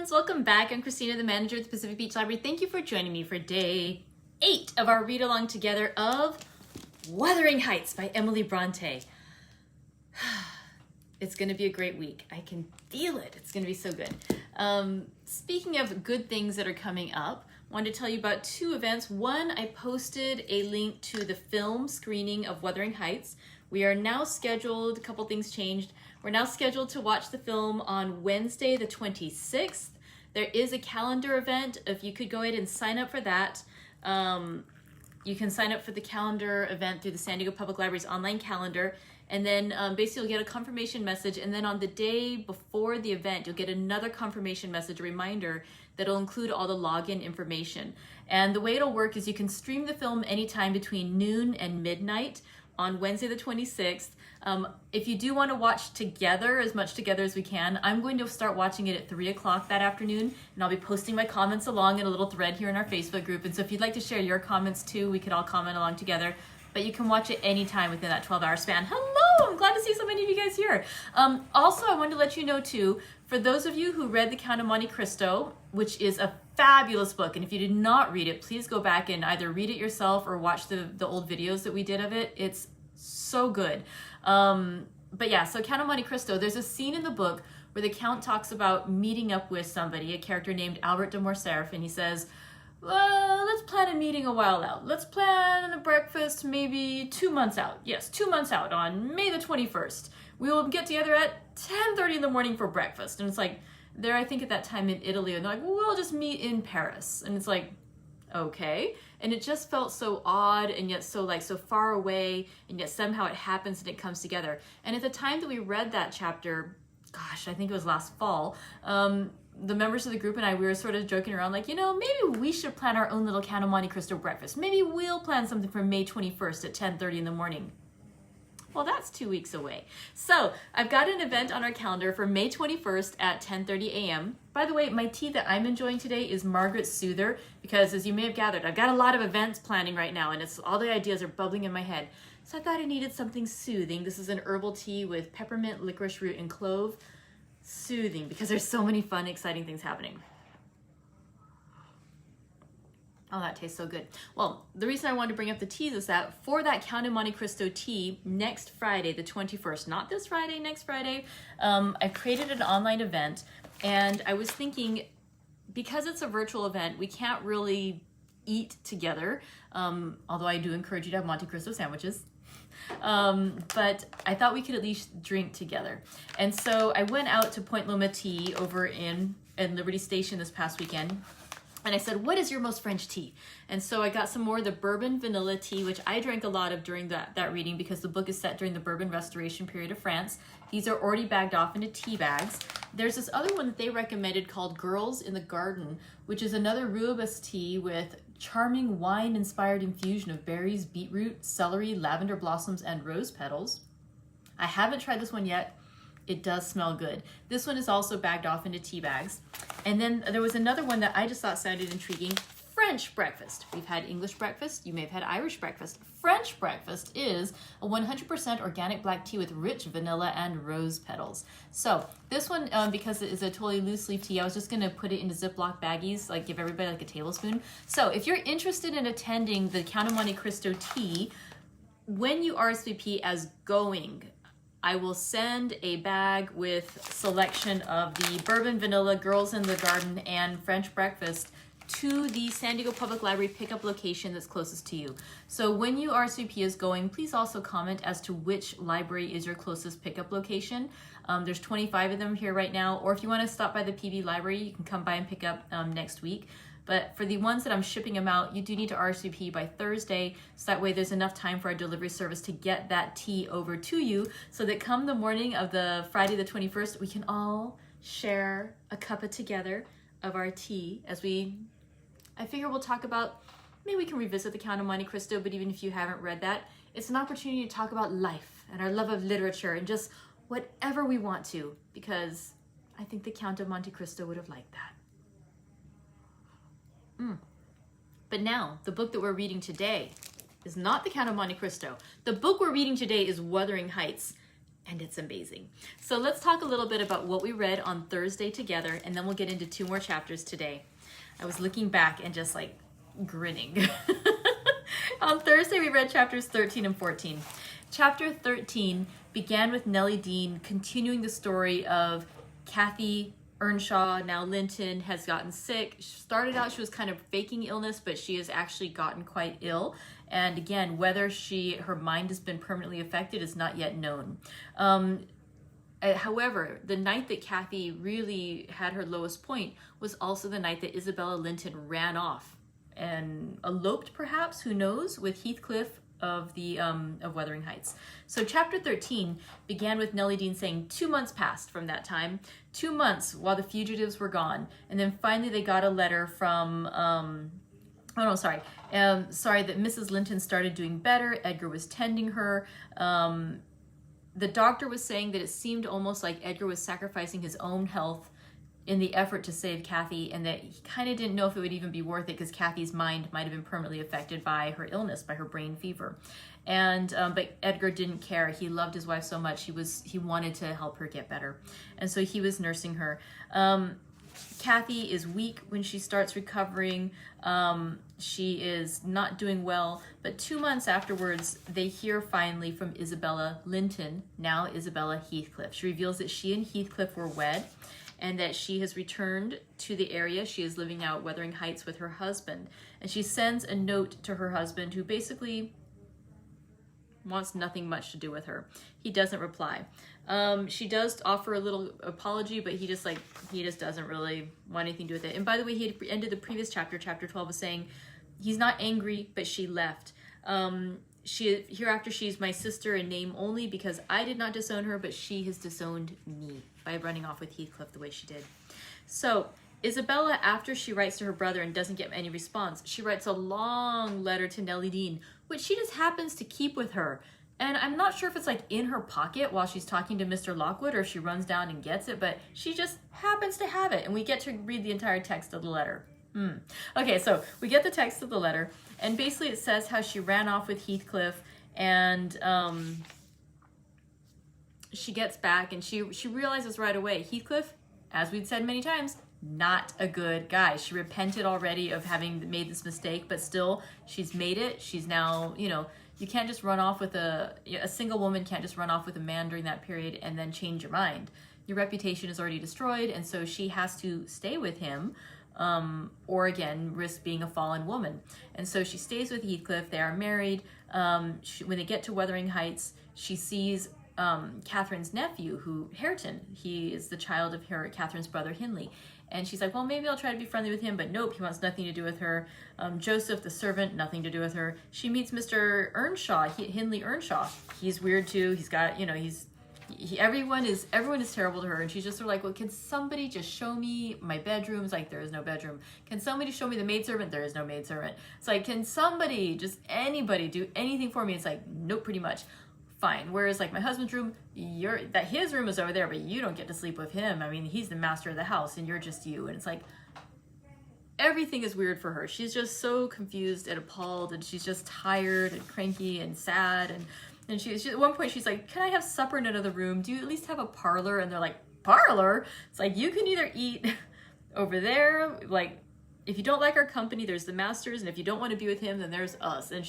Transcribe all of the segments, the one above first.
friends, welcome back. I'm Christina, the manager at the Pacific Beach Library. Thank you for joining me for day 8 of our read along together of Wuthering Heights by Emily Brontë. It's going to be a great week. I can feel it. It's going to be so good. Speaking of good things that are coming up, I wanted to tell you about 2 events. One, I posted a link to the film screening of Wuthering Heights. We are now scheduled, a couple things changed. We're now scheduled to watch the film on Wednesday the 26th. There is a calendar event. If you could go ahead and sign up for that. You can sign up for the calendar event through the San Diego Public Library's online calendar. And then basically you'll get a confirmation message. And then on the day before the event, you'll get another confirmation message, a reminder that'll include all the login information. And the way it'll work is you can stream the film anytime between noon and midnight on Wednesday the 26th. If you do want to watch together, as much together as we can, I'm going to start watching it at 3 o'clock that afternoon, and I'll be posting my comments along in a little thread here in our Facebook group. And so if you'd like to share your comments too, we could all comment along together. But you can watch it anytime within that 12-hour span. Hello! I'm glad to see so many of you guys here. Also, I wanted to let you know too, for those of you who read The Count of Monte Cristo, which is a fabulous book, and if you did not read it, please go back and either read it yourself or watch the old videos that we did of it. It's so good. But yeah, so Count of Monte Cristo, there's a scene in the book where the Count talks about meeting up with somebody, a character named Albert de Morcerf, and he says, well, let's plan a meeting a while out. Let's plan a breakfast maybe 2 months out. Yes, 2 months out on May the 21st. We will get together at 10:30 in the morning for breakfast. And it's like, they're, I think at that time in Italy, and they're like, well, we'll just meet in Paris. And it's like, okay. And it just felt so odd and yet so far away, and yet somehow it happens and it comes together. And at the time that we read that chapter, gosh, I think it was last fall, the members of the group and I, we were sort of joking around like, maybe we should plan our own little Count of Monte Cristo breakfast. Maybe we'll plan something for May 21st at 10:30 in the morning. Well, that's 2 weeks away. So I've got an event on our calendar for May 21st at 10:30 a.m. By the way, my tea that I'm enjoying today is Margaret's Soother, because as you may have gathered, I've got a lot of events planning right now, and it's all the ideas are bubbling in my head. So I thought I needed something soothing. This is an herbal tea with peppermint, licorice root, and clove. Soothing, because there's so many fun, exciting things happening. Oh, that tastes so good. Well, the reason I wanted to bring up the teas is that for that Count of Monte Cristo tea, next Friday, the 21st, not this Friday, next Friday, I created an online event, and I was thinking, because it's a virtual event, we can't really eat together, although I do encourage you to have Monte Cristo sandwiches. But I thought we could at least drink together. And so I went out to Point Loma Tea over in Liberty Station this past weekend. And I said, what is your most French tea? And so I got some more of the bourbon vanilla tea, which I drank a lot of during that reading, because the book is set during the bourbon restoration period of France. These are already bagged off into tea bags. There's this other one that they recommended called Girls in the Garden, which is another rooibos tea with charming wine-inspired infusion of berries, beetroot, celery, lavender blossoms, and rose petals. I haven't tried this one yet. It does smell good. This one is also bagged off into tea bags. And then there was another one that I just thought sounded intriguing. French breakfast. We've had English breakfast. You may have had Irish breakfast. French breakfast is a 100% organic black tea with rich vanilla and rose petals. So this one, because it is a totally loose leaf tea, I was just going to put it into Ziploc baggies, like give everybody like a tablespoon. So if you're interested in attending the Count of Monte Cristo tea, when you RSVP as going, I will send a bag with selection of the bourbon vanilla, Girls in the Garden, and French breakfast to the San Diego Public Library pickup location that's closest to you. So when you RSVP is going, please also comment as to which library is your closest pickup location. There's 25 of them here right now, or if you want to stop by the PB library, you can come by and pick up next week. But for the ones that I'm shipping them out, you do need to RSVP by Thursday, so that way there's enough time for our delivery service to get that tea over to you, so that come the morning of the Friday the 21st, we can all share a cuppa together of our tea as I figure we'll talk about, maybe we can revisit the Count of Monte Cristo, but even if you haven't read that, it's an opportunity to talk about life and our love of literature and just whatever we want to, because I think the Count of Monte Cristo would have liked that. But now, the book that we're reading today is not The Count of Monte Cristo. The book we're reading today is Wuthering Heights. and it's amazing. So let's talk a little bit about what we read on Thursday together, and then we'll get into 2 more chapters today. I was looking back and just like grinning. On Thursday, we read chapters 13 and 14. Chapter 13 began with Nellie Dean continuing the story of Cathy Earnshaw. Now Linton has gotten sick. She started out, she was kind of faking illness, but she has actually gotten quite ill. And again, whether her mind has been permanently affected is not yet known. However, the night that Cathy really had her lowest point was also the night that Isabella Linton ran off and eloped, perhaps, who knows, with Heathcliff of Wuthering Heights. So chapter 13 began with Nellie Dean saying 2 months passed from that time, 2 months while the fugitives were gone, and then finally they got a letter from sorry, that Mrs. Linton started doing better. Edgar was tending her. The doctor was saying that it seemed almost like Edgar was sacrificing his own health in the effort to save Cathy, and that he kind of didn't know if it would even be worth it because Cathy's mind might have been permanently affected by her illness, by her brain fever. And but Edgar didn't care. He loved his wife so much. He wanted to help her get better, and so he was nursing her. Cathy is weak when she starts recovering. She is not doing well, but 2 months afterwards, they hear finally from Isabella Linton, now Isabella Heathcliff. She reveals that she and Heathcliff were wed, and that she has returned to the area. She is living out Wuthering Heights with her husband. And she sends a note to her husband, who basically wants nothing much to do with her. He doesn't reply. She does offer a little apology, but he just doesn't really want anything to do with it. And by the way, he had ended the previous chapter 12, was saying he's not angry, but she left. Hereafter she's my sister in name only, because I did not disown her, but she has disowned me by running off with Heathcliff the way she did. So Isabella, after she writes to her brother and doesn't get any response, she writes a long letter to Nellie Dean, which she just happens to keep with her. And I'm not sure if it's like in her pocket while she's talking to Mr. Lockwood, or if she runs down and gets it, but she just happens to have it. And we get to read the entire text of the letter. Okay, so we get the text of the letter, and basically it says how she ran off with Heathcliff, and she gets back, and she realizes right away, Heathcliff, as we've said many times, not a good guy. She repented already of having made this mistake, but still, she's made it. She's now, you can't just run off with a single woman can't just run off with a man during that period and then change your mind. Your reputation is already destroyed, and so she has to stay with him, or again, risk being a fallen woman. And so she stays with Heathcliff. They are married. When they get to Wuthering Heights, she sees Catherine's nephew, Hareton. He is the child of Catherine's brother, Hindley. And she's like, well, maybe I'll try to be friendly with him, but nope, he wants nothing to do with her. Joseph, the servant, nothing to do with her. She meets Mr. Earnshaw, Hindley Earnshaw. He's weird too. He's got, everyone is terrible to her, and she's just sort of like, well, can somebody just show me my bedroom? It's like, there is no bedroom. Can somebody show me the maidservant? There is no maidservant. It's like, can somebody, just anybody, do anything for me? It's like, nope, pretty much. Fine. Whereas like my husband's room, his room is over there, but you don't get to sleep with him. I mean, he's the master of the house, and you're just you. And it's like, everything is weird for her. She's just so confused and appalled, and she's just tired and cranky and sad, and she at one point she's like, can I have supper in another room? Do you at least have a parlor? And they're like, parlor? It's like, you can either eat over there, like, if you don't like our company, there's the masters, and if you don't want to be with him, then there's us. And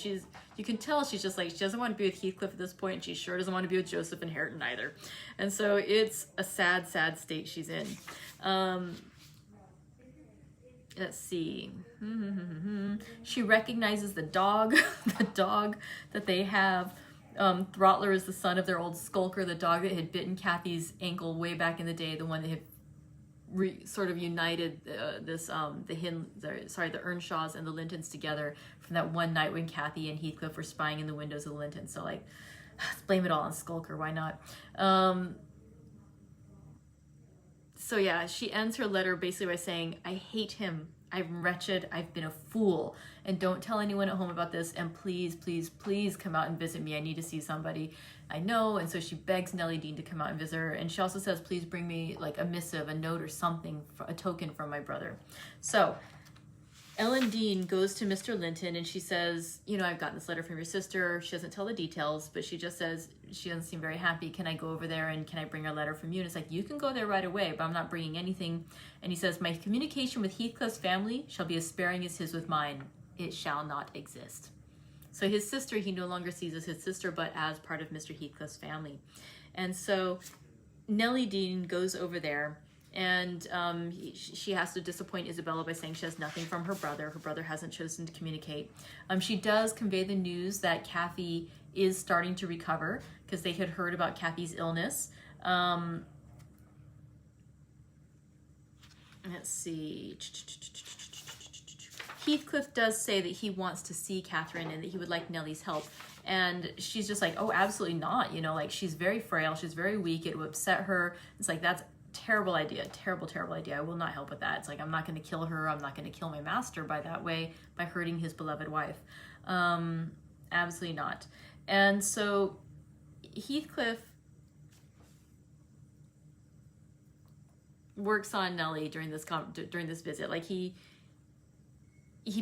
you can tell she's just like, she doesn't want to be with Heathcliff at this point, and she sure doesn't want to be with Joseph and Hareton either. And so it's a sad, sad state she's in. Let's see. She recognizes the dog, the dog that they have. Throttler is the son of their old skulker, the dog that had bitten Cathy's ankle way back in the day, the one that had sort of united the Earnshaws and the Lintons together from that one night when Cathy and Heathcliff were spying in the windows of the Lintons. So like, let's blame it all on Skulker, why not? So yeah, she ends her letter basically by saying, I hate him. I'm wretched. I've been a fool. And don't tell anyone at home about this. And please, please, please come out and visit me. I need to see somebody I know. And so she begs Nellie Dean to come out and visit her. And she also says, please bring me like a missive, a note or something, a token from my brother. So Ellen Dean goes to Mr. Linton and she says, you know, I've gotten this letter from your sister. She doesn't tell the details, but she just says she doesn't seem very happy. Can I go over there and can I bring a letter from you? And it's like, you can go there right away, but I'm not bringing anything. And he says, my communication with Heathcliff's family shall be as sparing as his with mine. It shall not exist. So his sister, he no longer sees as his sister, but as part of Mr. Heathcliff's family. And so Nellie Dean goes over there. And she has to disappoint Isabella by saying she has nothing from her brother. Her brother hasn't chosen to communicate. She does convey the news that Cathy is starting to recover because they had heard about Cathy's illness. Let's see. Heathcliff does say that he wants to see Catherine and that he would like Nellie's help. And she's just like, oh, absolutely not. You know, like she's very frail. She's very weak. It would upset her. It's like, that's terrible idea, terrible idea. I will not help with that. It's like, I'm not going to kill her. I'm not going to kill my master by that way, by hurting his beloved wife. Absolutely not. And so Heathcliff works on Nellie during this visit. Like he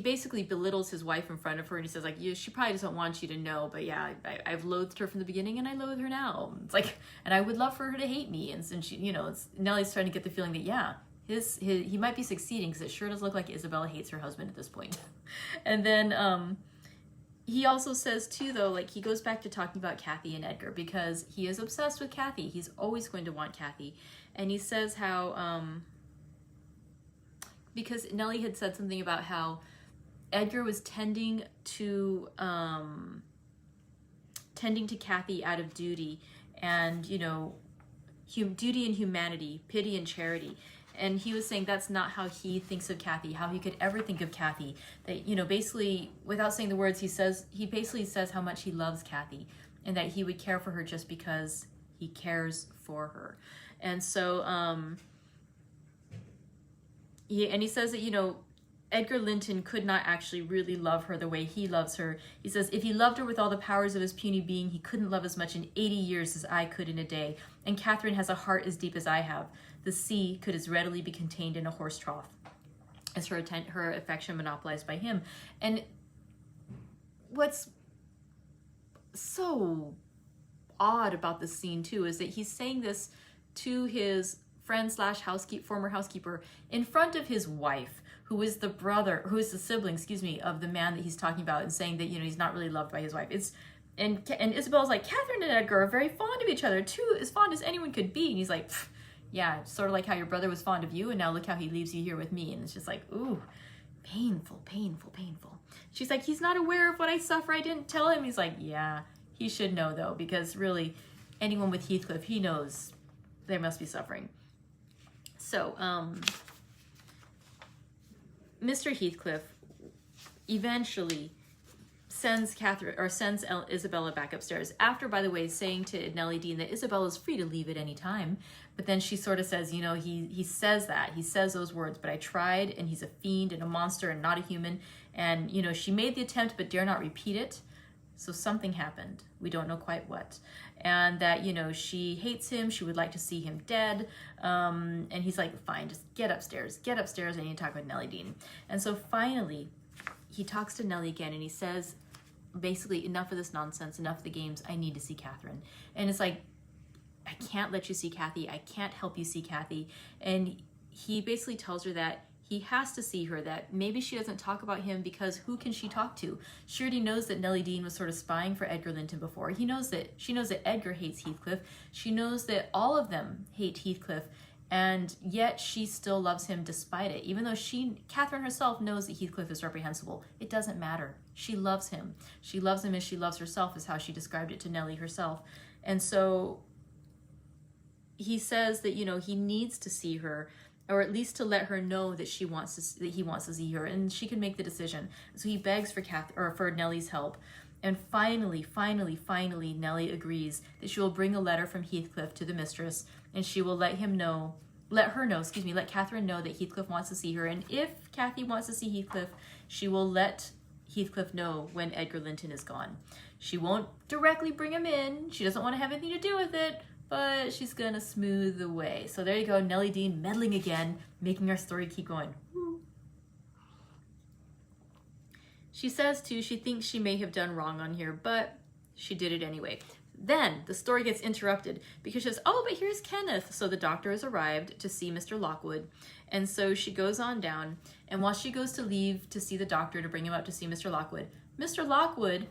basically belittles his wife in front of her and he says like, yeah, she probably doesn't want you to know, but yeah, I've loathed her from the beginning and I loathe her now. It's like, and I would love for her to hate me. And since she, you know, Nellie's starting to get the feeling that, yeah, he might be succeeding because it sure does look like Isabella hates her husband at this point. And then he also says too, though, like he goes back to talking about Cathy and Edgar because he is obsessed with Cathy. He's always going to want Cathy. And he says how, because Nellie had said something about how Edgar was tending to Cathy out of duty and, you know, duty and humanity, pity and charity. And he was saying that's not how he thinks of Cathy, how he could ever think of Cathy. That, you know, basically, without saying the words, he basically says how much he loves Cathy and that he would care for her just because he cares for her. And so, he says that, you know, Edgar Linton could not actually really love her the way he loves her. He says, if he loved her with all the powers of his puny being, he couldn't love as much in 80 years as I could in a day. And Catherine has a heart as deep as I have. The sea could as readily be contained in a horse trough as her affection monopolized by him. And what's so odd about this scene too is that he's saying this to his friend / former housekeeper in front of his wife, who is the sibling, of the man that he's talking about, and saying that, you know, he's not really loved by his wife. And Isabella's like, Catherine and Edgar are very fond of each other, too, as fond as anyone could be. And he's like, yeah, sort of like how your brother was fond of you, and now look how he leaves you here with me. And it's just like, ooh, painful. She's like, he's not aware of what I suffer. I didn't tell him. He's like, yeah, he should know, though, because really, anyone with Heathcliff, he knows they must be suffering. So, Mr. Heathcliff eventually sends Isabella back upstairs after, by the way, saying to Nellie Dean that Isabella's free to leave at any time. But then she sort of says, you know, he says those words, but I tried, and he's a fiend and a monster and not a human. And, you know, she made the attempt but dare not repeat it. So something happened. We don't know quite what. And that, you know, she hates him. She would like to see him dead. And he's like, fine, just get upstairs. I need to talk with Nellie Dean. And so finally, he talks to Nellie again and he says, basically, enough of this nonsense, enough of the games. I need to see Catherine. And it's like, I can't let you see Cathy. I can't help you see Cathy. And he basically tells her that he has to see her, that maybe she doesn't talk about him because who can she talk to? She already knows that Nellie Dean was sort of spying for Edgar Linton before. She knows that Edgar hates Heathcliff. She knows that all of them hate Heathcliff, and yet she still loves him despite it. Even though Catherine herself knows that Heathcliff is reprehensible, it doesn't matter. She loves him. She loves him as she loves herself, is how she described it to Nellie herself. And so he says that, you know, he needs to see her, or at least to let her know that he wants to see her, and she can make the decision. So he begs for Nellie's help, and finally, Nellie agrees that she will bring a letter from Heathcliff to the mistress, and she will let Catherine know that Heathcliff wants to see her, and if Cathy wants to see Heathcliff, she will let Heathcliff know when Edgar Linton is gone. She won't directly bring him in. She doesn't want to have anything to do with it, but she's gonna smooth the way. So there you go, Nellie Dean meddling again, making our story keep going. Woo. She says, too, she thinks she may have done wrong on here, but she did it anyway. Then the story gets interrupted because she says, oh, but here's Kenneth. So the doctor has arrived to see Mr. Lockwood. And so she goes on down. And while she goes to leave to see the doctor to bring him up to see Mr. Lockwood, Mr. Lockwood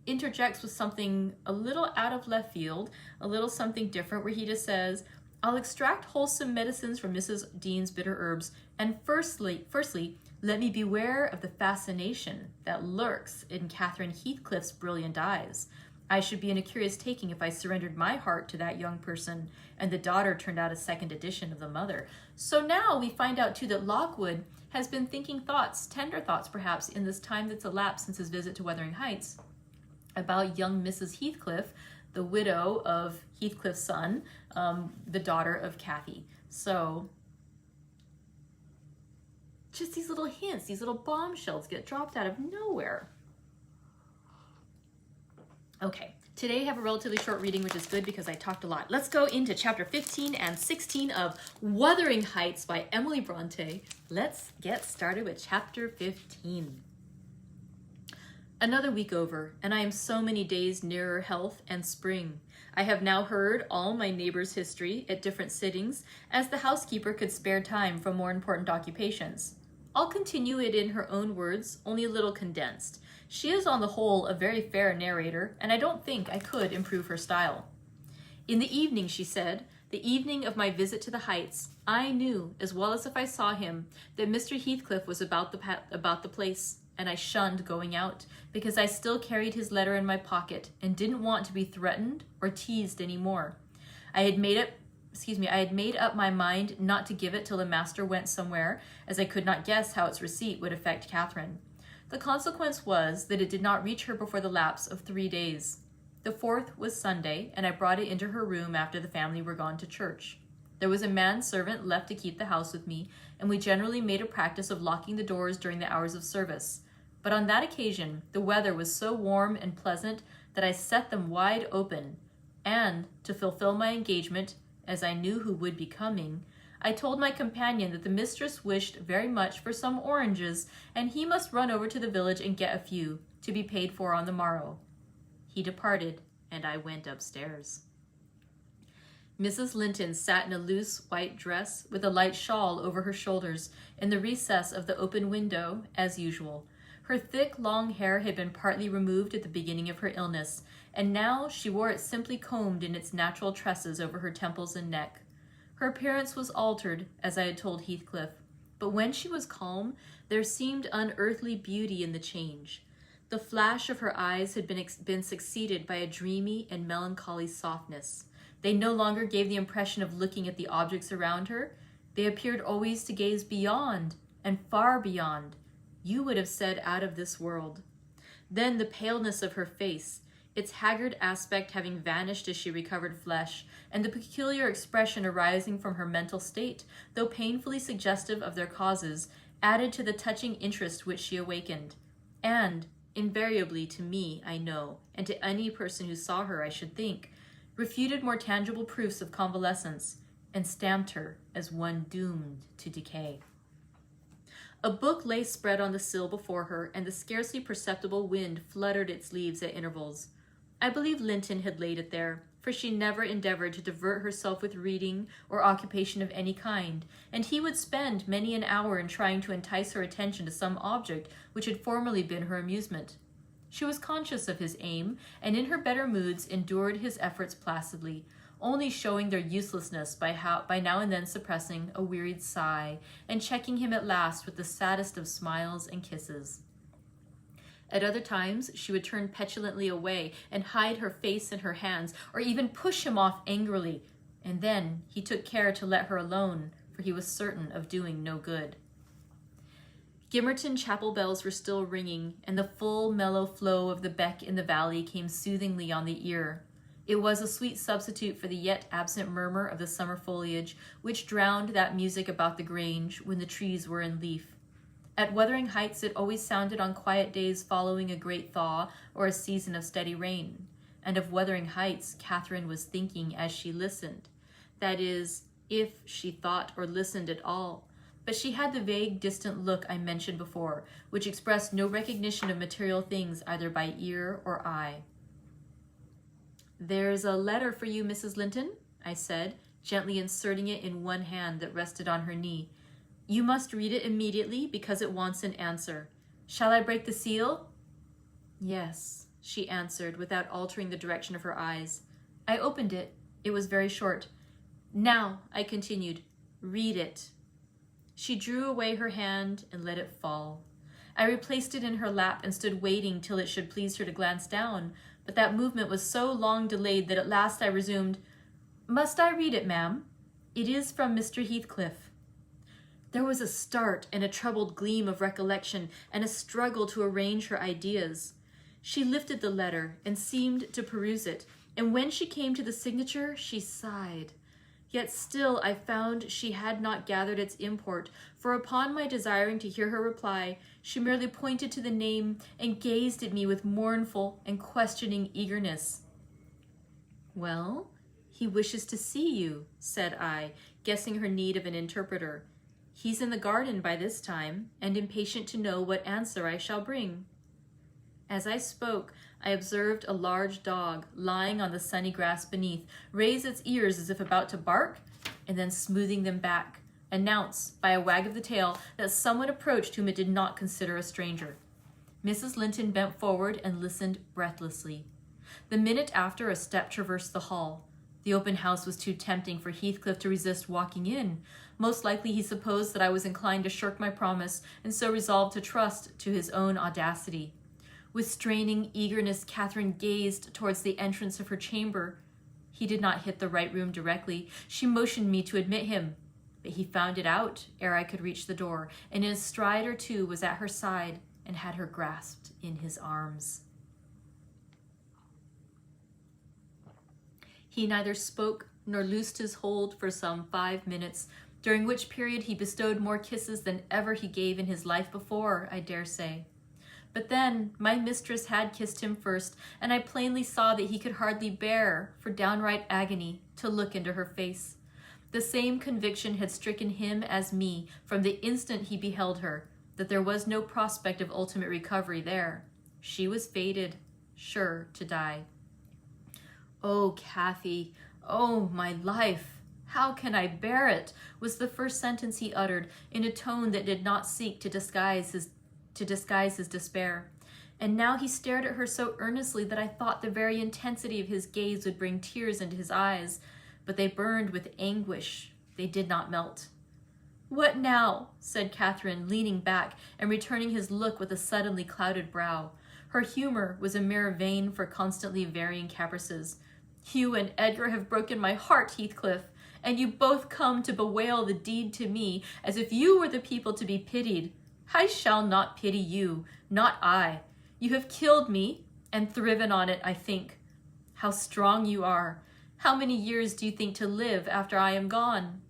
interjects with something a little out of left field, a little something different, where he just says, I'll extract wholesome medicines from Mrs. Dean's bitter herbs. And firstly, let me beware of the fascination that lurks in Catherine Heathcliff's brilliant eyes. I should be in a curious taking if I surrendered my heart to that young person and the daughter turned out a second edition of the mother. So now we find out too that Lockwood has been thinking thoughts, tender thoughts perhaps, in this time that's elapsed since his visit to Wuthering Heights about young Mrs. Heathcliff, the widow of Heathcliff's son, the daughter of Cathy. So just these little hints, these little bombshells get dropped out of nowhere. Okay, today I have a relatively short reading, which is good because I talked a lot. Let's go into chapter 15 and 16 of Wuthering Heights by Emily Brontë. Let's get started with chapter 15. Another week over, and I am so many days nearer health and spring. I have now heard all my neighbors' history at different sittings, as the housekeeper could spare time from more important occupations. I'll continue it in her own words, only a little condensed. She is on the whole a very fair narrator, and I don't think I could improve her style. In the evening, she said, the evening of my visit to the Heights, I knew, as well as if I saw him, that Mr. Heathcliff was about the place, and I shunned going out, because I still carried his letter in my pocket and didn't want to be threatened or teased any more. I had made up my mind not to give it till the master went somewhere, as I could not guess how its receipt would affect Catherine. The consequence was that it did not reach her before the lapse of 3 days. The 4th was Sunday, and I brought it into her room after the family were gone to church. There was a man-servant left to keep the house with me, and we generally made a practice of locking the doors during the hours of service. But on that occasion, the weather was so warm and pleasant that I set them wide open, and, to fulfill my engagement, as I knew who would be coming, I told my companion that the mistress wished very much for some oranges, and he must run over to the village and get a few, to be paid for on the morrow. He departed, and I went upstairs. Mrs. Linton sat in a loose white dress, with a light shawl over her shoulders, in the recess of the open window, as usual. Her thick, long hair had been partly removed at the beginning of her illness, and now she wore it simply combed in its natural tresses over her temples and neck. Her appearance was altered, as I had told Heathcliff, but when she was calm, there seemed unearthly beauty in the change. The flash of her eyes had been succeeded by a dreamy and melancholy softness. They no longer gave the impression of looking at the objects around her. They appeared always to gaze beyond, and far beyond. You would have said out of this world. Then the paleness of her face, its haggard aspect having vanished as she recovered flesh, and the peculiar expression arising from her mental state, though painfully suggestive of their causes, added to the touching interest which she awakened. And, invariably to me, I know, and to any person who saw her, I should think, refuted more tangible proofs of convalescence, and stamped her as one doomed to decay. A book lay spread on the sill before her, and the scarcely perceptible wind fluttered its leaves at intervals. I believe Linton had laid it there, for she never endeavored to divert herself with reading or occupation of any kind, and he would spend many an hour in trying to entice her attention to some object which had formerly been her amusement. She was conscious of his aim, and in her better moods endured his efforts placidly, only showing their uselessness by now and then suppressing a wearied sigh, and checking him at last with the saddest of smiles and kisses. At other times, she would turn petulantly away and hide her face in her hands, or even push him off angrily, and then he took care to let her alone, for he was certain of doing no good. Gimmerton chapel bells were still ringing, and the full, mellow flow of the beck in the valley came soothingly on the ear. It was a sweet substitute for the yet absent murmur of the summer foliage, which drowned that music about the grange when the trees were in leaf. At Wuthering Heights it always sounded on quiet days following a great thaw or a season of steady rain. And of Wuthering Heights Catherine was thinking as she listened. That is, if she thought or listened at all. but she had the vague, distant look I mentioned before, which expressed no recognition of material things either by ear or eye. "There's a letter for you, Mrs. Linton," I said, gently inserting it in one hand that rested on her knee. "You must read it immediately because it wants an answer. Shall I break the seal?" "Yes," she answered without altering the direction of her eyes. I opened it. It was very short. "Now," I continued, "read it." She drew away her hand and let it fall. I replaced it in her lap and stood waiting till it should please her to glance down, but that movement was so long delayed that at last I resumed, "Must I read it, ma'am? It is from Mr. Heathcliff." There was a start and a troubled gleam of recollection and a struggle to arrange her ideas. She lifted the letter and seemed to peruse it, and when she came to the signature, she sighed. Yet still I found she had not gathered its import, for upon my desiring to hear her reply, she merely pointed to the name and gazed at me with mournful and questioning eagerness. "Well, he wishes to see you," said I, guessing her need of an interpreter. "He's in the garden by this time, and impatient to know what answer I shall bring." As I spoke, I observed a large dog, lying on the sunny grass beneath, raise its ears as if about to bark, and then smoothing them back, announce, by a wag of the tail, that someone approached whom it did not consider a stranger. Mrs. Linton bent forward and listened breathlessly. The minute after, a step traversed the hall. The open house was too tempting for Heathcliff to resist walking in. Most likely he supposed that I was inclined to shirk my promise, and so resolved to trust to his own audacity. With straining eagerness, Catherine gazed towards the entrance of her chamber. He did not hit the right room directly. She motioned me to admit him, but he found it out ere I could reach the door, and in a stride or two was at her side and had her grasped in his arms. He neither spoke nor loosed his hold for some 5 minutes, during which period he bestowed more kisses than ever he gave in his life before, I dare say. But then my mistress had kissed him first, and I plainly saw that he could hardly bear, for downright agony, to look into her face. The same conviction had stricken him as me from the instant he beheld her, that there was no prospect of ultimate recovery there. She was fated, sure to die. "Oh, Cathy, oh, my life, how can I bear it?" was the first sentence he uttered, in a tone that did not seek to disguise his despair. And now he stared at her so earnestly that I thought the very intensity of his gaze would bring tears into his eyes, but they burned with anguish. They did not melt. "What now?" said Catherine, leaning back and returning his look with a suddenly clouded brow. Her humor was a mere vein for constantly varying caprices. "You and Edgar have broken my heart, Heathcliff, and you both come to bewail the deed to me as if you were the people to be pitied. I shall not pity you, not I. You have killed me and thriven on it, I think. How strong you are. How many years do you think to live after I am gone?"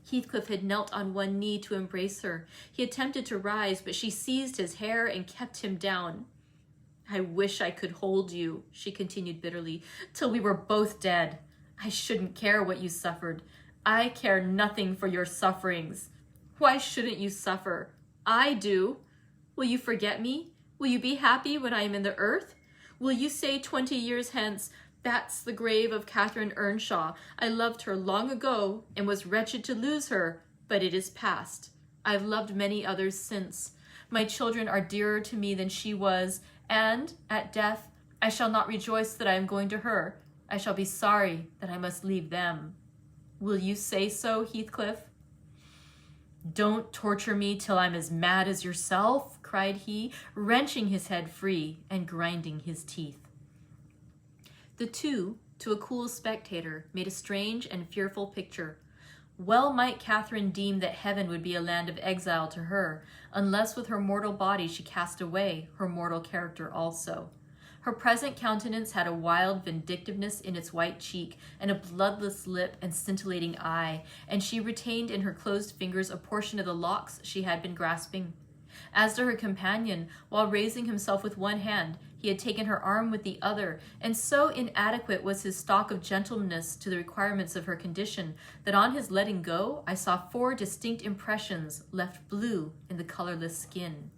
Heathcliff had knelt on one knee to embrace her. He attempted to rise, but she seized his hair and kept him down. "I wish I could hold you," she continued bitterly, "till we were both dead. I shouldn't care what you suffered. I care nothing for your sufferings. Why shouldn't you suffer? I do. Will you forget me? Will you be happy when I am in the earth? Will you say 20 years hence, 'That's the grave of Catherine Earnshaw. I loved her long ago and was wretched to lose her, but it is past. I've loved many others since. My children are dearer to me than she was, and at death I shall not rejoice that I am going to her. I shall be sorry that I must leave them.' Will you say so, Heathcliff?" "Don't torture me till I'm as mad as yourself," cried he, wrenching his head free and grinding his teeth. The two, to a cool spectator, made a strange and fearful picture. Well might Catherine deem that heaven would be a land of exile to her, unless with her mortal body she cast away her mortal character also. Her present countenance had a wild vindictiveness in its white cheek, and a bloodless lip and scintillating eye, and she retained in her closed fingers a portion of the locks she had been grasping. As to her companion, while raising himself with one hand, he had taken her arm with the other, and so inadequate was his stock of gentleness to the requirements of her condition that on his letting go, I saw 4 distinct impressions left blue in the colorless skin.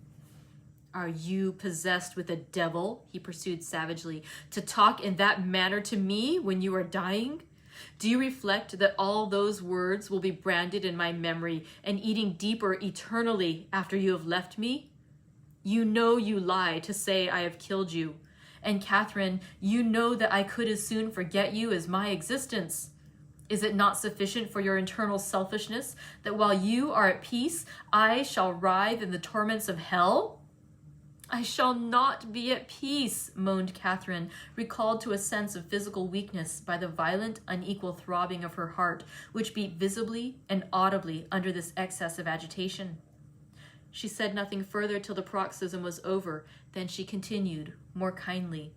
"Are you possessed with a devil," he pursued savagely, "to talk in that manner to me when you are dying? Do you reflect that all those words will be branded in my memory and eating deeper eternally after you have left me? You know you lie to say I have killed you. And Catherine, you know that I could as soon forget you as my existence. Is it not sufficient for your internal selfishness that while you are at peace, I shall writhe in the torments of hell?" "I shall not be at peace," moaned Catherine, recalled to a sense of physical weakness by the violent, unequal throbbing of her heart, which beat visibly and audibly under this excess of agitation. She said nothing further till the paroxysm was over. Then she continued, more kindly.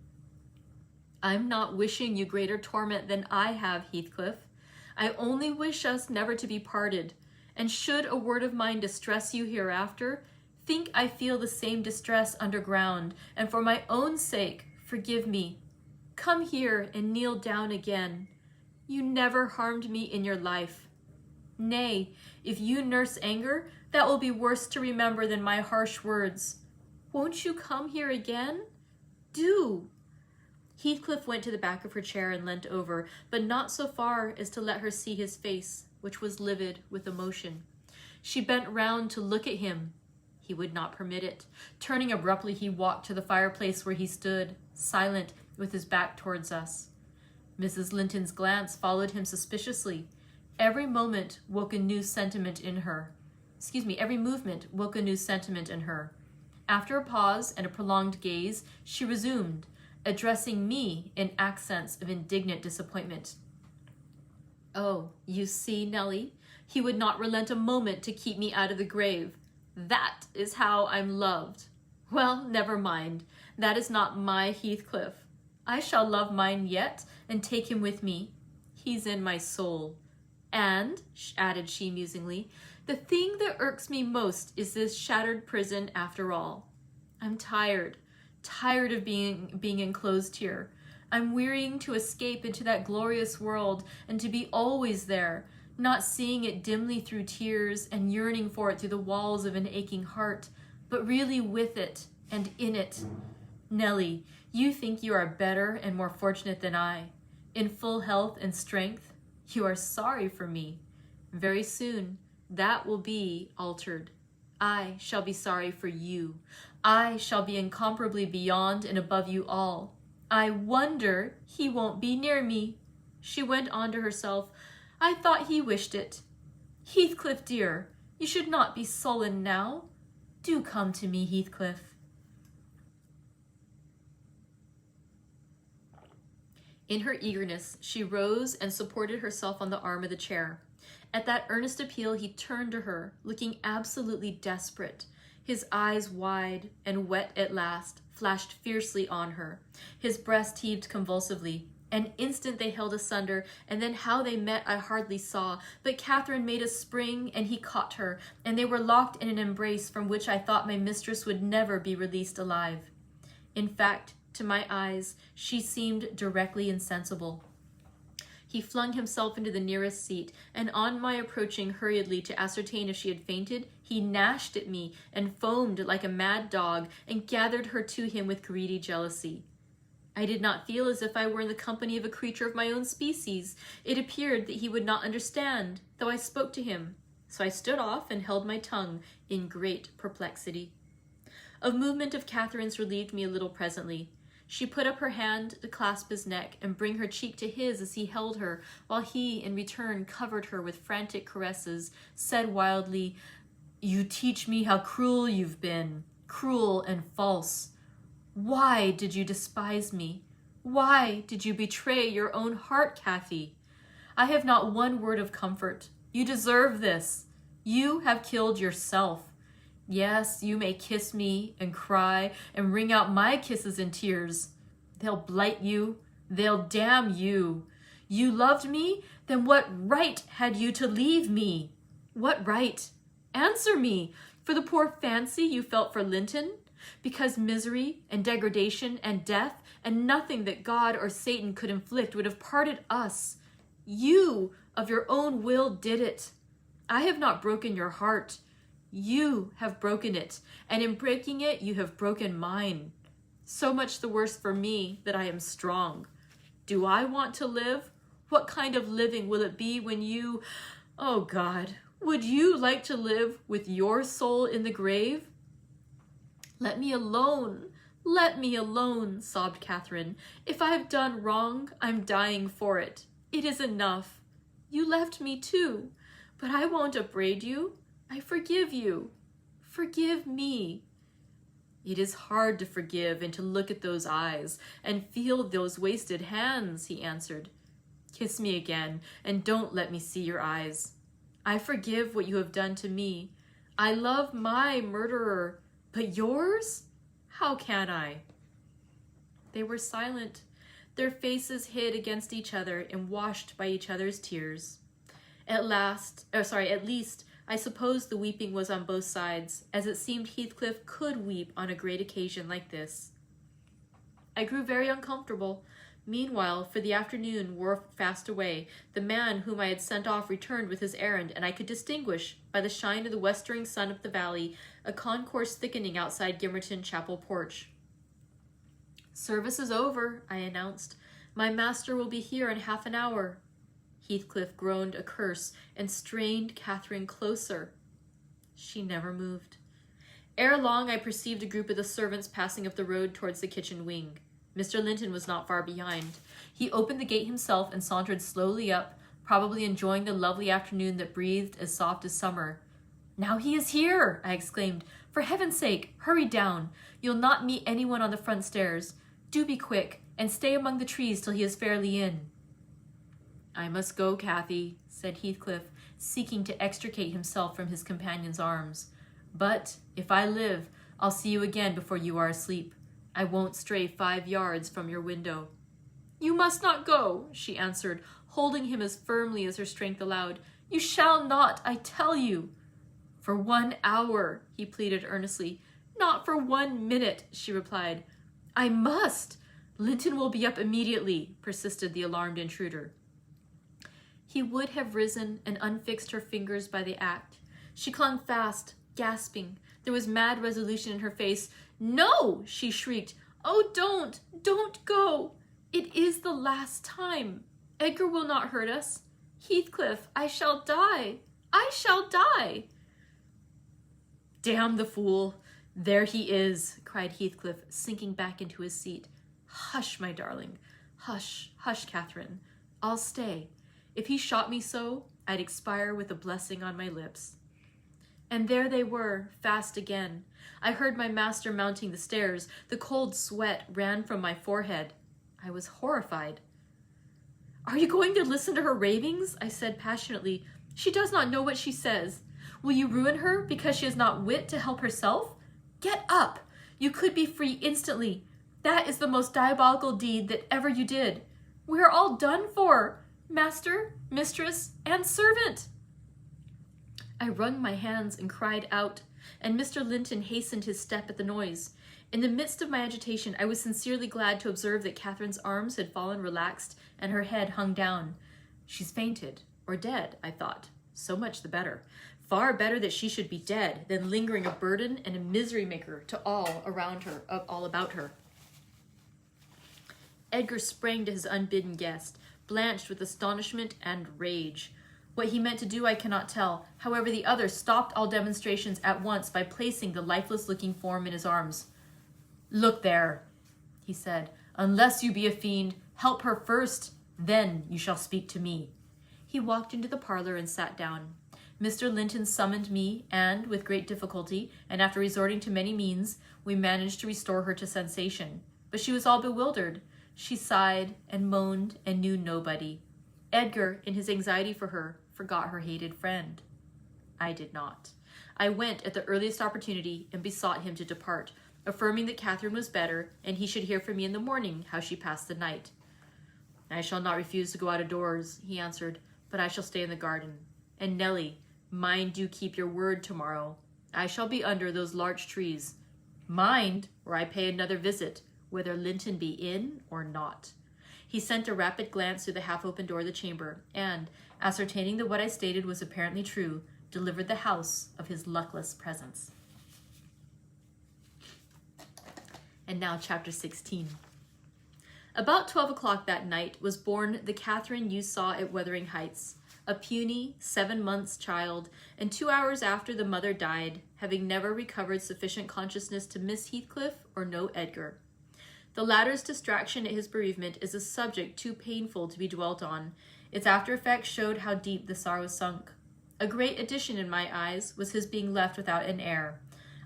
"I'm not wishing you greater torment than I have, Heathcliff. I only wish us never to be parted. And should a word of mine distress you hereafter, think I feel the same distress underground, and for my own sake, forgive me. Come here and kneel down again. You never harmed me in your life. Nay, if you nurse anger, that will be worse to remember than my harsh words. Won't you come here again? Do." Heathcliff went to the back of her chair and leant over, but not so far as to let her see his face, which was livid with emotion. She bent round to look at him. He would not permit it. Turning abruptly, he walked to the fireplace where he stood, silent, with his back towards us. Mrs. Linton's glance followed him suspiciously. Every movement woke a new sentiment in her. After a pause and a prolonged gaze, she resumed, addressing me in accents of indignant disappointment. "Oh, you see, Nellie, he would not relent a moment to keep me out of the grave. That is how I'm loved. Well, never mind. That is not my Heathcliff. I shall love mine yet and take him with me. He's in my soul. And," added she musingly, "the thing that irks me most is this shattered prison after all. I'm tired of being enclosed here. I'm wearying to escape into that glorious world and to be always there, not seeing it dimly through tears and yearning for it through the walls of an aching heart, but really with it and in it. Nellie, you think you are better and more fortunate than I. In full health and strength, you are sorry for me. Very soon, that will be altered. I shall be sorry for you. I shall be incomparably beyond and above you all. I wonder he won't be near me." She went on to herself, "I thought he wished it. Heathcliff, dear, you should not be sullen now. Do come to me, Heathcliff." In her eagerness, she rose and supported herself on the arm of the chair. At that earnest appeal, he turned to her, looking absolutely desperate. His eyes, wide and wet at last, flashed fiercely on her. His breast heaved convulsively. An instant they held asunder, and then how they met I hardly saw, but Catherine made a spring, and he caught her, and they were locked in an embrace from which I thought my mistress would never be released alive. In fact, to my eyes, she seemed directly insensible. He flung himself into the nearest seat, and on my approaching hurriedly to ascertain if she had fainted, he gnashed at me and foamed like a mad dog and gathered her to him with greedy jealousy. I did not feel as if I were in the company of a creature of my own species. It appeared that he would not understand, though I spoke to him. So I stood off and held my tongue in great perplexity. A movement of Catherine's relieved me a little presently. She put up her hand to clasp his neck and bring her cheek to his as he held her, while he, in return, covered her with frantic caresses, said wildly, "You teach me how cruel you've been, cruel and false. Why did you despise me? Why did you betray your own heart, Cathy? I have not one word of comfort. You deserve this. You have killed yourself. Yes, you may kiss me and cry and wring out my kisses and tears. They'll blight you. They'll damn you. You loved me? Then what right had you to leave me? What right? Answer me. For the poor fancy you felt for Linton? Because misery and degradation and death and nothing that God or Satan could inflict would have parted us. You, of your own will, did it. I have not broken your heart. You have broken it, and in breaking it, you have broken mine. So much the worse for me that I am strong. Do I want to live? What kind of living will it be when you... Oh God, would you like to live with your soul in the grave? Let me alone. Let me alone, sobbed Catherine. If I have done wrong, I'm dying for it. It is enough. You left me too, but I won't upbraid you. I forgive you. Forgive me. It is hard to forgive and to look at those eyes and feel those wasted hands, he answered. Kiss me again and don't let me see your eyes. I forgive what you have done to me. I love my murderer, but yours? How can I? They were silent, their faces hid against each other and washed by each other's tears. At least, I suppose the weeping was on both sides, as it seemed Heathcliff could weep on a great occasion like this. I grew very uncomfortable. Meanwhile, for the afternoon wore fast away. The man whom I had sent off returned with his errand, and I could distinguish, by the shine of the westering sun up the valley, a concourse thickening outside Gimmerton Chapel porch. Service is over, I announced. My master will be here in half an hour. Heathcliff groaned a curse and strained Catherine closer. She never moved. Ere long, I perceived a group of the servants passing up the road towards the kitchen wing. Mr. Linton was not far behind. He opened the gate himself and sauntered slowly up, probably enjoying the lovely afternoon that breathed as soft as summer. Now he is here, I exclaimed. For heaven's sake, hurry down. You'll not meet anyone on the front stairs. Do be quick, and stay among the trees till he is fairly in. I must go, Cathy, said Heathcliff, seeking to extricate himself from his companion's arms. But, if I live, I'll see you again before you are asleep. I won't stray 5 yards from your window. You must not go, she answered, holding him as firmly as her strength allowed. You shall not, I tell you. For 1 hour, he pleaded earnestly. Not for 1 minute, she replied. I must. Linton will be up immediately, persisted the alarmed intruder. He would have risen and unfixed her fingers by the act. She clung fast, gasping. There was mad resolution in her face. No, she shrieked. Oh, don't go. It is the last time. Edgar will not hurt us. Heathcliff, I shall die. I shall die. Damn the fool. There he is, cried Heathcliff, sinking back into his seat. Hush, my darling. Hush, hush, Catherine. I'll stay. If he shot me so, I'd expire with a blessing on my lips. And there they were, fast again. I heard my master mounting the stairs. The cold sweat ran from my forehead. I was horrified. Are you going to listen to her ravings? I said passionately. She does not know what she says. Will you ruin her because she has not wit to help herself? Get up! You could be free instantly. That is the most diabolical deed that ever you did. We are all done for. Master, mistress, and servant. I wrung my hands and cried out, and Mr. Linton hastened his step at the noise. In the midst of my agitation, I was sincerely glad to observe that Catherine's arms had fallen relaxed and her head hung down. She's fainted, or dead, I thought. So much the better. Far better that she should be dead than lingering a burden and a misery maker to all around her, all about her. Edgar sprang to his unbidden guest, blanched with astonishment and rage. What he meant to do I cannot tell. However, the other stopped all demonstrations at once by placing the lifeless-looking form in his arms. Look there, he said. Unless you be a fiend, help her first, then you shall speak to me. He walked into the parlor and sat down. Mr. Linton summoned me, and, with great difficulty, and after resorting to many means, we managed to restore her to sensation. But she was all bewildered. She sighed and moaned and knew nobody. Edgar, in his anxiety for her, forgot her hated friend. I did not. I went at the earliest opportunity and besought him to depart, affirming that Catherine was better, and he should hear from me in the morning how she passed the night. I shall not refuse to go out of doors, he answered, but I shall stay in the garden. And Nellie, mind you keep your word tomorrow. I shall be under those large trees. Mind, or I pay another visit, whether Linton be in or not." He sent a rapid glance through the half-open door of the chamber, and, ascertaining that what I stated was apparently true, delivered the house of his luckless presence. And now chapter 16. About 12 o'clock that night was born the Catherine you saw at Wuthering Heights, a puny 7 months child, and 2 hours after the mother died, having never recovered sufficient consciousness to miss Heathcliff or know Edgar. The latter's distraction at his bereavement is a subject too painful to be dwelt on. Its after effects showed how deep the sorrow sunk. A great addition in my eyes was his being left without an heir.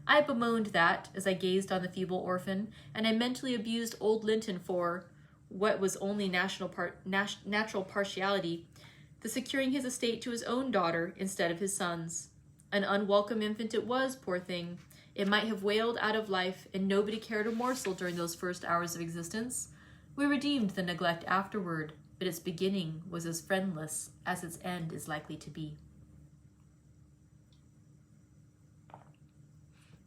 I bemoaned that, as I gazed on the feeble orphan, and I mentally abused old Linton for what was only natural partiality, the securing his estate to his own daughter instead of his son's. An unwelcome infant it was, poor thing. It might have wailed out of life, and nobody cared a morsel during those first hours of existence. We redeemed the neglect afterward, but its beginning was as friendless as its end is likely to be.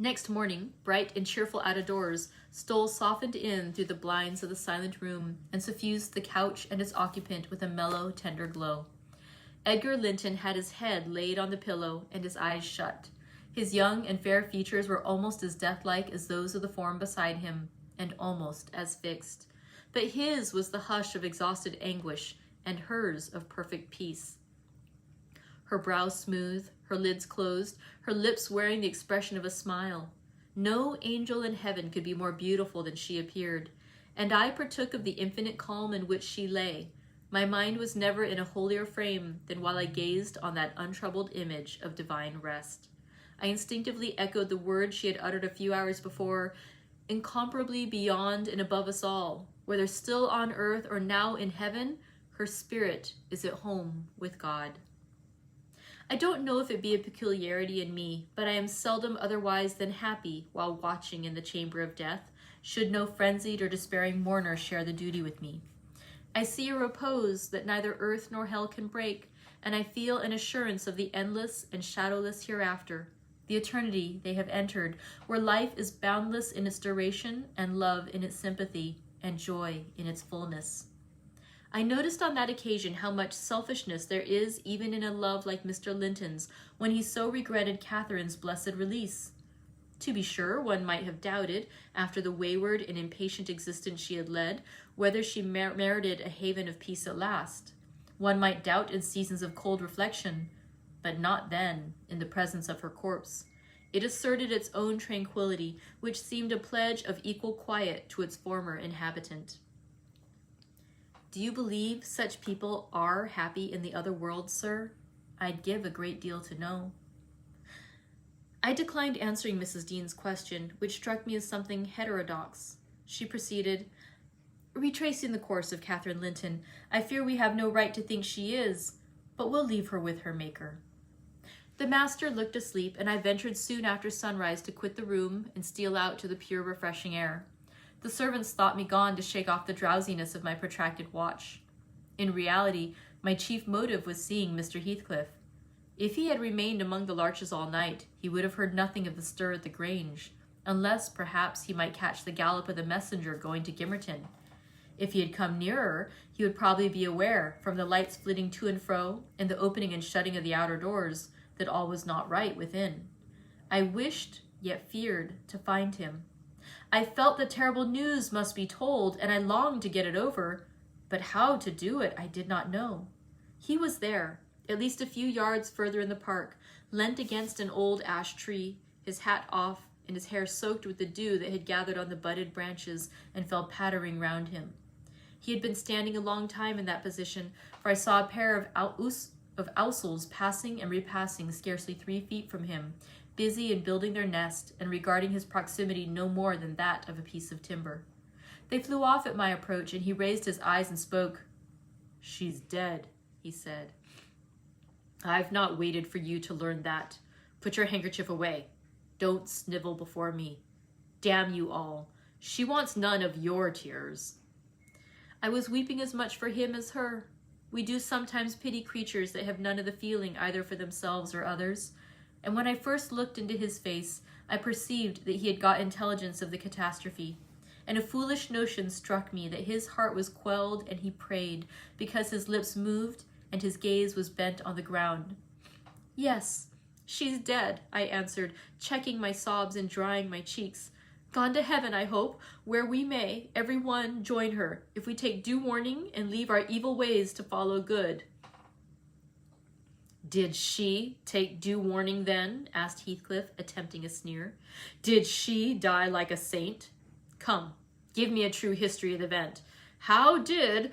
Next morning, bright and cheerful out of doors, stole softened in through the blinds of the silent room and suffused the couch and its occupant with a mellow, tender glow. Edgar Linton had his head laid on the pillow and his eyes shut. His young and fair features were almost as death-like as those of the form beside him, and almost as fixed. But his was the hush of exhausted anguish, and hers of perfect peace. Her brow smooth, her lids closed, her lips wearing the expression of a smile. No angel in heaven could be more beautiful than she appeared, and I partook of the infinite calm in which she lay. My mind was never in a holier frame than while I gazed on that untroubled image of divine rest. I instinctively echoed the words she had uttered a few hours before, "Incomparably beyond and above us all, whether still on earth or now in heaven, her spirit is at home with God." I don't know if it be a peculiarity in me, but I am seldom otherwise than happy while watching in the chamber of death, should no frenzied or despairing mourner share the duty with me. I see a repose that neither earth nor hell can break, and I feel an assurance of the endless and shadowless hereafter, the eternity they have entered, where life is boundless in its duration, and love in its sympathy, and joy in its fullness. I noticed on that occasion how much selfishness there is even in a love like Mr. Linton's, when he so regretted Catherine's blessed release. To be sure, one might have doubted, after the wayward and impatient existence she had led, whether she merited a haven of peace at last. One might doubt in seasons of cold reflection, but not then, in the presence of her corpse. It asserted its own tranquility, which seemed a pledge of equal quiet to its former inhabitant. Do you believe such people are happy in the other world, sir? I'd give a great deal to know. I declined answering Mrs. Dean's question, which struck me as something heterodox. She proceeded, "Retracing the course of Catherine Linton, I fear we have no right to think she is, but we'll leave her with her Maker." The master looked asleep, and I ventured soon after sunrise to quit the room and steal out to the pure, refreshing air. The servants thought me gone to shake off the drowsiness of my protracted watch. In reality, my chief motive was seeing Mr. Heathcliff. If he had remained among the larches all night, he would have heard nothing of the stir at the Grange, unless perhaps he might catch the gallop of the messenger going to Gimmerton. If he had come nearer, he would probably be aware, from the lights flitting to and fro, and the opening and shutting of the outer doors, that all was not right within. I wished, yet feared, to find him. I felt that terrible news must be told, and I longed to get it over, but how to do it I did not know. He was there, at least a few yards further in the park, leant against an old ash tree, his hat off, and his hair soaked with the dew that had gathered on the budded branches and fell pattering round him. He had been standing a long time in that position, for I saw a pair of owls passing and repassing scarcely 3 feet from him, busy in building their nest and regarding his proximity no more than that of a piece of timber. They flew off at my approach, and he raised his eyes and spoke. "She's dead," he said. "I've not waited for you to learn that. Put your handkerchief away. Don't snivel before me. Damn you all. She wants none of your tears." I was weeping as much for him as her. We do sometimes pity creatures that have none of the feeling either for themselves or others. and when I first looked into his face, I perceived that he had got intelligence of the catastrophe, and a foolish notion struck me that his heart was quelled and he prayed, because his lips moved and his gaze was bent on the ground. "Yes, she's dead," I answered, checking my sobs and drying my cheeks. "Gone to heaven, I hope, where we may, every one, join her, if we take due warning and leave our evil ways to follow good." "Did she take due warning then?" asked Heathcliff, attempting a sneer. "Did she die like a saint? Come, give me a true history of the event. How did—"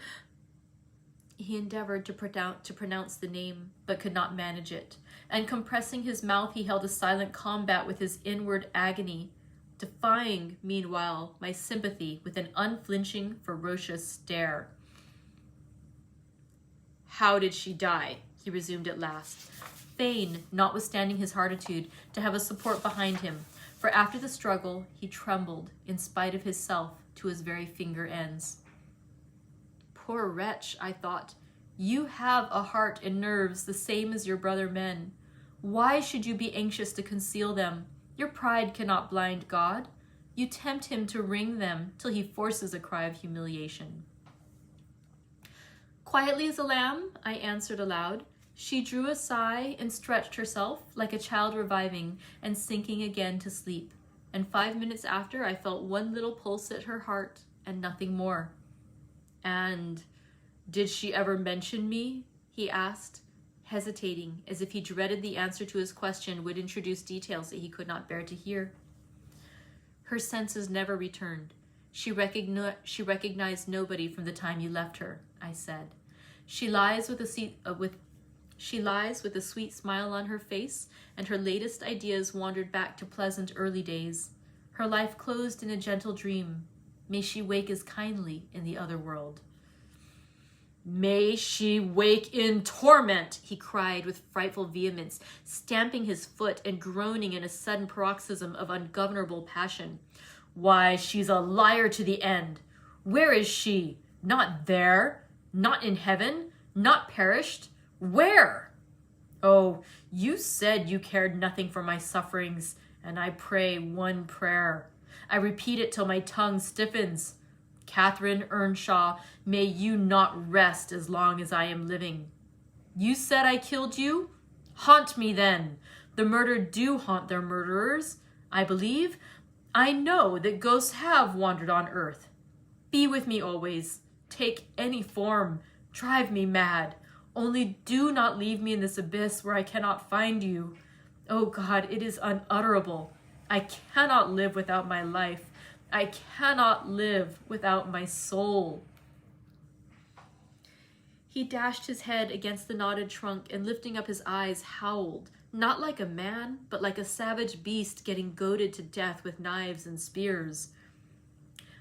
He endeavored to pronounce the name, but could not manage it, and compressing his mouth, he held a silent combat with his inward agony, defying, meanwhile, my sympathy with an unflinching, ferocious stare. "How did she die?" he resumed at last, fain, notwithstanding his heartitude, to have a support behind him, for after the struggle he trembled, in spite of his self, to his very finger ends. "Poor wretch," I thought, "you have a heart and nerves the same as your brother men. Why should you be anxious to conceal them? Your pride cannot blind God. You tempt him to wring them till he forces a cry of humiliation." Quietly as a lamb, I answered aloud. She drew a sigh and stretched herself, like a child reviving and sinking again to sleep, and 5 minutes after I felt one little pulse at her heart, and nothing more. "And did she ever mention me?" he asked, hesitating, as if he dreaded the answer to his question would introduce details that he could not bear to hear. "Her senses never returned. She recognized nobody from the time you left her," I said. She lies with a sweet smile on her face, and her latest ideas wandered back to pleasant early days. Her life closed in a gentle dream. May she wake as kindly in the other world." "May she wake in torment!" he cried with frightful vehemence, stamping his foot and groaning in a sudden paroxysm of ungovernable passion. "Why, she's a liar to the end. Where is she? Not there? Not in heaven? Not perished? Where? Oh, you said you cared nothing for my sufferings, and I pray one prayer. I repeat it till my tongue stiffens. Catherine Earnshaw, may you not rest as long as I am living. You said I killed you? Haunt me then. The murdered do haunt their murderers, I believe. I know that ghosts have wandered on earth. Be with me always. Take any form. Drive me mad. Only do not leave me in this abyss where I cannot find you. Oh God, it is unutterable. I cannot live without my life. I cannot live without my soul." He dashed his head against the knotted trunk and lifting up his eyes howled, not like a man, but like a savage beast getting goaded to death with knives and spears.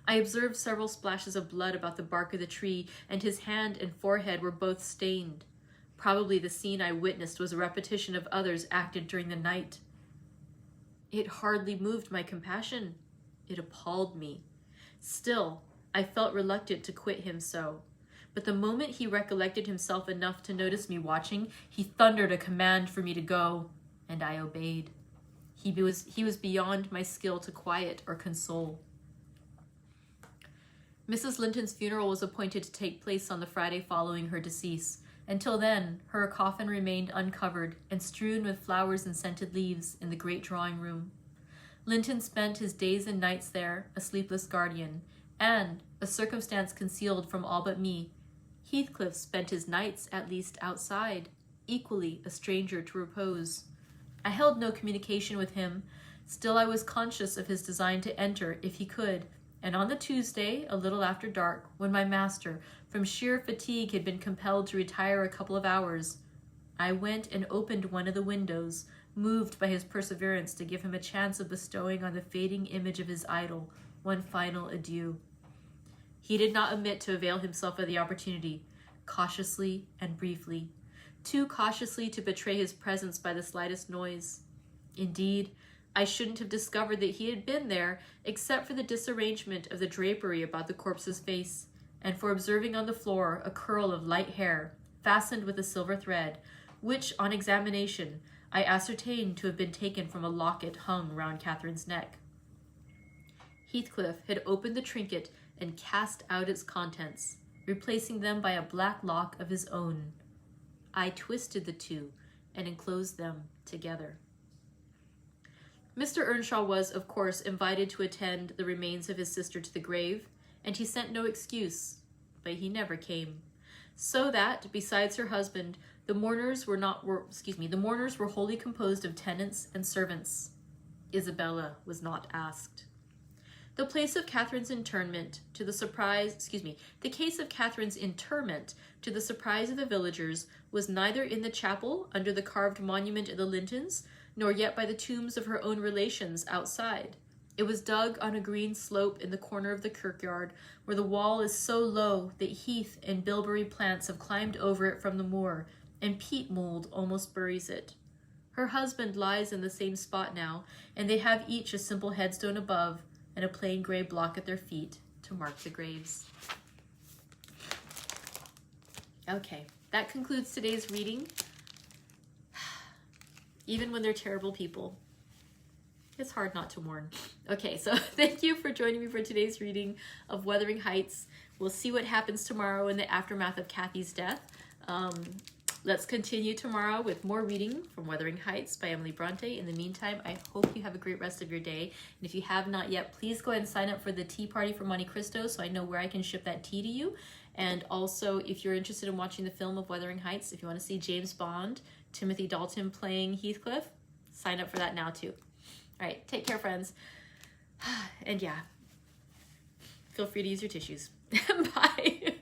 I observed several splashes of blood about the bark of the tree, and his hand and forehead were both stained. Probably the scene I witnessed was a repetition of others acted during the night. It hardly moved my compassion. It appalled me. Still, I felt reluctant to quit him so. But the moment he recollected himself enough to notice me watching, he thundered a command for me to go, and I obeyed. He was beyond my skill to quiet or console. Mrs. Linton's funeral was appointed to take place on the Friday following her decease. Until then, her coffin remained uncovered and strewn with flowers and scented leaves in the great drawing room. Linton spent his days and nights there, a sleepless guardian, and, a circumstance concealed from all but me, Heathcliff spent his nights at least outside, equally a stranger to repose. I held no communication with him, still I was conscious of his design to enter if he could, and on the Tuesday, a little after dark, when my master, from sheer fatigue, had been compelled to retire a couple of hours, I went and opened one of the windows, moved by his perseverance to give him a chance of bestowing on the fading image of his idol one final adieu. He did not omit to avail himself of the opportunity, cautiously and briefly, too cautiously to betray his presence by the slightest noise. Indeed, I shouldn't have discovered that he had been there except for the disarrangement of the drapery about the corpse's face, and for observing on the floor a curl of light hair, fastened with a silver thread, which, on examination, I ascertained to have been taken from a locket hung round Catherine's neck. Heathcliff had opened the trinket and cast out its contents, replacing them by a black lock of his own. I twisted the two and enclosed them together. Mr. Earnshaw was, of course, invited to attend the remains of his sister to the grave, and he sent no excuse, but he never came. So that, besides her husband, the mourners were wholly composed of tenants and servants. Isabella was not asked. The place of Catherine's interment, the case of Catherine's interment, to the surprise of the villagers, was neither in the chapel under the carved monument of the Lintons, nor yet by the tombs of her own relations outside. It was dug on a green slope in the corner of the kirkyard, where the wall is so low that heath and bilberry plants have climbed over it from the moor, and peat mold almost buries it. Her husband lies in the same spot now, and they have each a simple headstone above, and a plain gray block at their feet to mark the graves. Okay, that concludes today's reading. Even when they're terrible people, it's hard not to mourn. Okay, so thank you for joining me for today's reading of Wuthering Heights. We'll see what happens tomorrow in the aftermath of Cathy's death. Let's continue tomorrow with more reading from Wuthering Heights by Emily Brontë. In the meantime, I hope you have a great rest of your day. And if you have not yet, please go ahead and sign up for the tea party for Monte Cristo so I know where I can ship that tea to you. And also, if you're interested in watching the film of Wuthering Heights, if you want to see James Bond, Timothy Dalton playing Heathcliff, sign up for that now too. All right, take care, friends. And yeah, feel free to use your tissues. Bye.